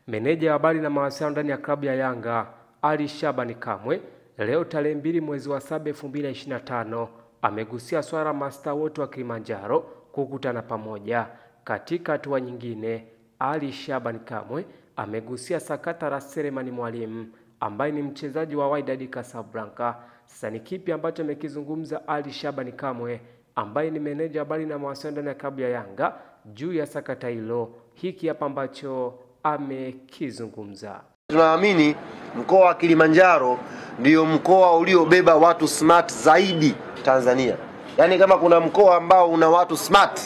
Meneja wa habari na mawasiliano ndani ya klabu ya Yanga, Ali Shabani Kamwe, leo tarehe 2 mwezi wa 7 2025, amegusia swala mastaa wote wa Kilimanjaro kukutana pamoja. Katika hatua nyingine, Ali Shabani Kamwe amegusia sakata la Selemani Mwalimu ambaye ni mchezaji wa Wydad Casablanca. Sasa ni kipi ambacho amekizungumza Ali Shabani Kamwe ambaye ni meneja habari na mawasiliano ndani ya klabu ya Yanga juu ya sakata hilo? Hiki hapa ambacho amekizungumza. Tunaamini mkoa wa Kilimanjaro ndio mkoa uliobeba watu smart zaidi Tanzania. Yaani kama kuna mkoa ambao una watu smart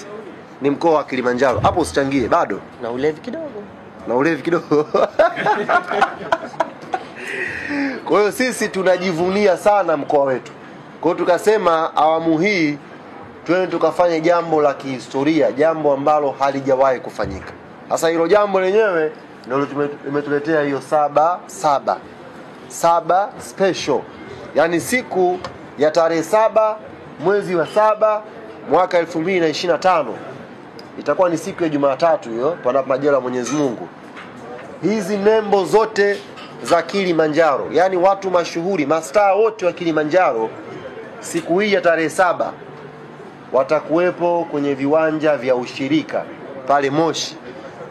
ni mkoa wa Kilimanjaro. Hapo usichangie bado. Na ulevi kidogo. Kwa hiyo sisi tunajivunia sana mkoa wetu. Kwa hiyo tukasema awamu hii twende tukafanye jambo la kihistoria, jambo ambalo halijawahi kufanyika. Sasa hilo jambo lenyewe ndio limetuletea hiyo saba special. Yaani siku ya tarehe 7 mwezi wa 7 mwaka 2025 itakuwa ni siku ya Jumatatu hiyo, panapo majaliwa ya Mwenyezi Mungu. Hizi nembo zote za Kilimanjaro, yani watu mashuhuri, mastaa wote wa Kilimanjaro, siku hii ya tarehe 7 watakuwepo kwenye viwanja vya ushirika pale Moshi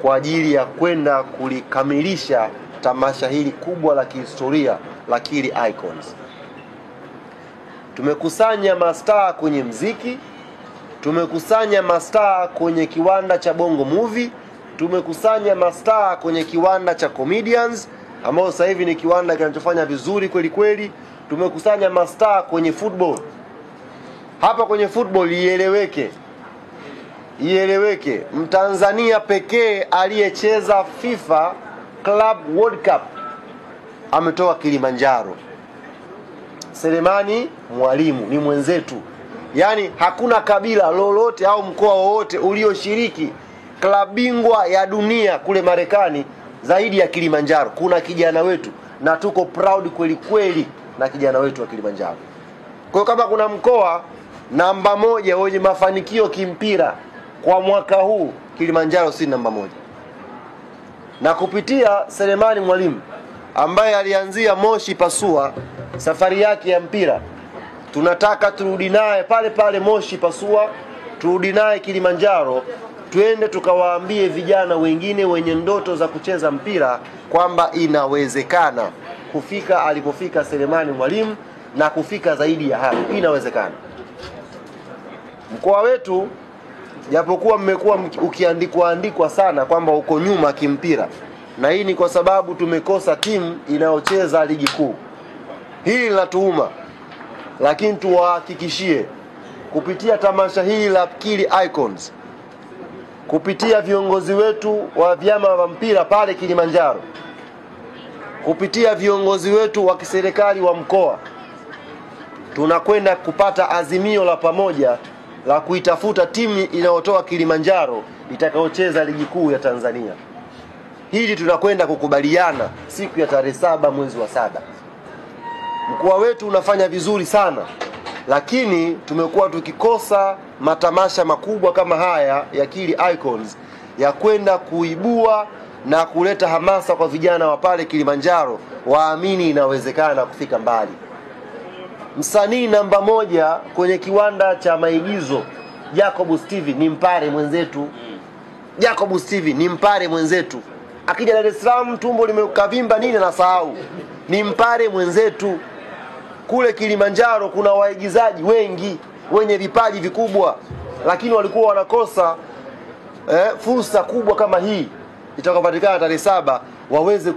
kwa ajili ya kwenda kulikamilisha tamasha hili kubwa la kihistoria la Kili Icons. Tumekusanya mastaa kwenye mziki, tumekusanya mastaa kwenye kiwanda cha Bongo Movie, tumekusanya mastaa kwenye kiwanda cha comedians ambao sasa hivi ni kiwanda kinachofanya vizuri kweli kweli. Tumekusanya mastaa kwenye football. Hapa kwenye football ieleweke, Mtanzania pekee aliyecheza FIFA Club World Cup ametoka Kilimanjaro. Selemani Mwalimu ni mwenzetu. Yaani hakuna kabila lolote au mkoa wowote ulioshiriki klabu bingwa ya dunia kule Marekani zaidi ya Kilimanjaro. Kuna kijana wetu na tuko proud kweli kweli na kijana wetu wa Kilimanjaro. Kwa hiyo kama kuna mkoa namba 1 wenye mafanikio kimpira kwa mwaka huu, Kilimanjaro si namba 1. Na kupitia Selemani Mwalimu ambaye alianzia Moshi Pasua safari yake ya mpira, tunataka turudi naye pale Moshi Pasua, turudi naye Kilimanjaro, tuende tukawaambie vijana wengine wenye ndoto za kucheza mpira kwamba inawezekana kufika alipofika Selemani Mwalimu na kufika zaidi ya hapo. Inawezekana. Mkoa wetu japokuwa mmekuwa ukiandikwa sana kwamba uko nyuma kimpira, na hii ni kwa sababu tumekosa timu inayocheza ligi kuu. Hili linatuuma, lakini tuwahakikishie kupitia tamasha hili la Kili Icons, kupitia viongozi wetu wa vyama vya mpira pale Kilimanjaro, kupitia viongozi wetu wa kiserikali wa mkoa, tunakwenda kupata azimio la pamoja la kuitafuta timu inayotoa Kilimanjaro itakayocheza ligi kuu ya Tanzania. Hili tunakwenda kukubaliana siku ya tarehe 7 mwezi wa 7. Mkoa wetu unafanya vizuri sana, lakini tumekuwa tukikosa matamasha makubwa kama haya ya Kili Icons ya kwenda kuibua na kuleta hamasa kwa vijana wa pale Kilimanjaro waamini inawezekana kufika mbali. Msanii namba 1 kwenye kiwanda cha maigizo, Jacob Steve ni Mpare mwenzetu. Akija Dar es Salaam tumbo limekavimba nini na sahau. Ni Mpare mwenzetu. Kule Kilimanjaro kuna waigizaji wengi wenye vipaji vikubwa, lakini walikuwa wanakosa fursa kubwa kama hii itakayopatikana tarehe 7 waweze